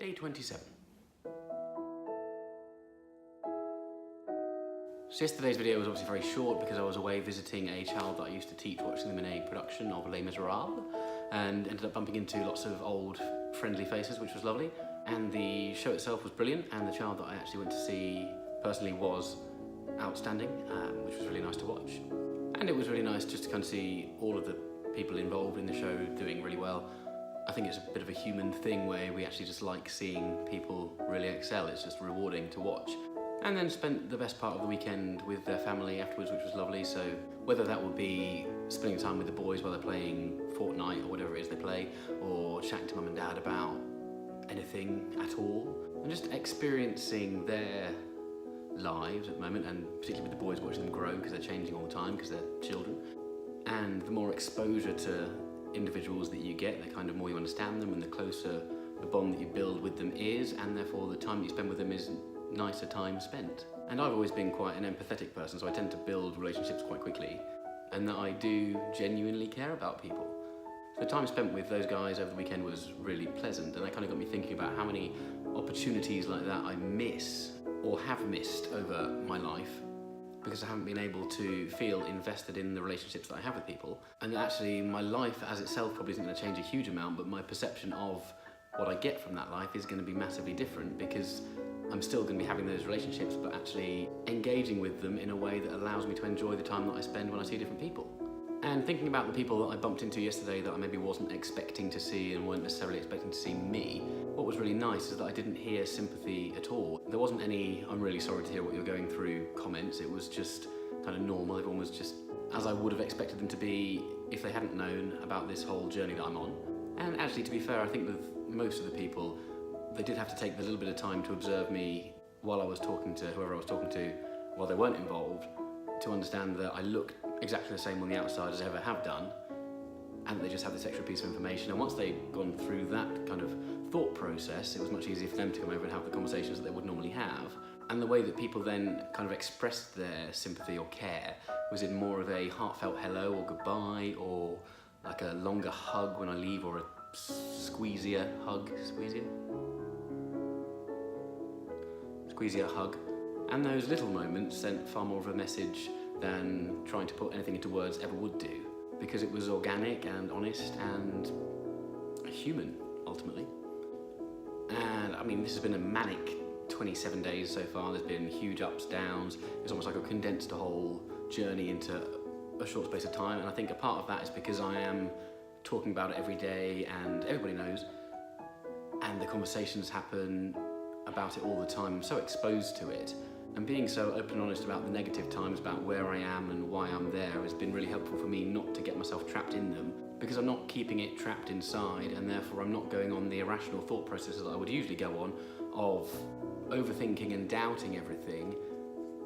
Day 27. So yesterday's video was obviously very short because I was away visiting a child that I used to teach, watching them in a production of Les Miserables, and ended up bumping into lots of old friendly faces, which was lovely. And the show itself was brilliant, and the child that I actually went to see personally was outstanding, which was really nice to watch. And it was really nice just to kind of see all of the people involved in the show doing really well. I think it's a bit of a human thing where we actually just like seeing people really excel. It's just rewarding to watch. And then spent the best part of the weekend with their family afterwards, which was lovely. So whether that would be spending time with the boys while they're playing Fortnite or whatever it is they play, or chatting to mum and dad about anything at all, and just experiencing their lives at the moment, and particularly with the boys, watching them grow because they're changing all the time because they're children. And the more exposure to individuals that you get, the kind of more you understand them, and the closer the bond that you build with them is, and therefore the time that you spend with them is nicer time spent. And I've always been quite an empathetic person, so I tend to build relationships quite quickly, and that I do genuinely care about people. So the time spent with those guys over the weekend was really pleasant, and that kind of got me thinking about how many opportunities like that I miss or have missed over my life because I haven't been able to feel invested in the relationships that I have with people. And actually my life as itself probably isn't going to change a huge amount, but my perception of what I get from that life is going to be massively different because I'm still going to be having those relationships, but actually engaging with them in a way that allows me to enjoy the time that I spend when I see different people. And thinking about the people that I bumped into yesterday that I maybe wasn't expecting to see and weren't necessarily expecting to see me, what was really nice is that I didn't hear sympathy at all. There wasn't any "I'm really sorry to hear what you're going through" comments. It was just kind of normal. Everyone was just as I would have expected them to be if they hadn't known about this whole journey that I'm on. And actually, to be fair, I think with most of the people, they did have to take a little bit of time to observe me while I was talking to whoever I was talking to, while they weren't involved, to understand that I looked exactly the same on the outside as I ever have done, and they just had this extra piece of information. And once they'd gone through that kind of thought process, it was much easier for them to come over and have the conversations that they would normally have. And the way that people then kind of expressed their sympathy or care was in more of a heartfelt hello or goodbye, or like a longer hug when I leave, or a squeezier hug. Squeezier hug. And those little moments sent far more of a message than trying to put anything into words ever would do, because it was organic and honest and human, ultimately. And I mean, this has been a manic 27 days so far. There's been huge ups, downs. It's almost like I've condensed a whole journey into a short space of time, and I think a part of that is because I am talking about it every day and everybody knows, and the conversations happen about it all the time. I'm so exposed to it, and being so open and honest about the negative times, about where I am and why I'm there, has been really helpful for me not to get myself trapped in them, because I'm not keeping it trapped inside, and therefore I'm not going on the irrational thought processes that I would usually go on of overthinking and doubting everything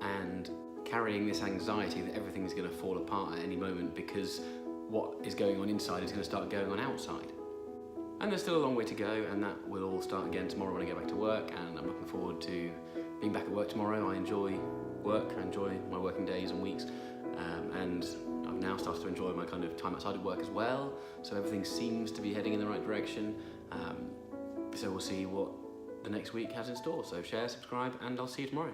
and carrying this anxiety that everything's going to fall apart at any moment because what is going on inside is going to start going on outside. And there's still a long way to go, and that will all start again tomorrow when I go back to work, and I'm looking forward to being back at work tomorrow. I enjoy work, I enjoy my working days and weeks, and I've now started to enjoy my kind of time outside of work as well, so everything seems to be heading in the right direction. So we'll see what the next week has in store. So share, subscribe, and I'll see you tomorrow.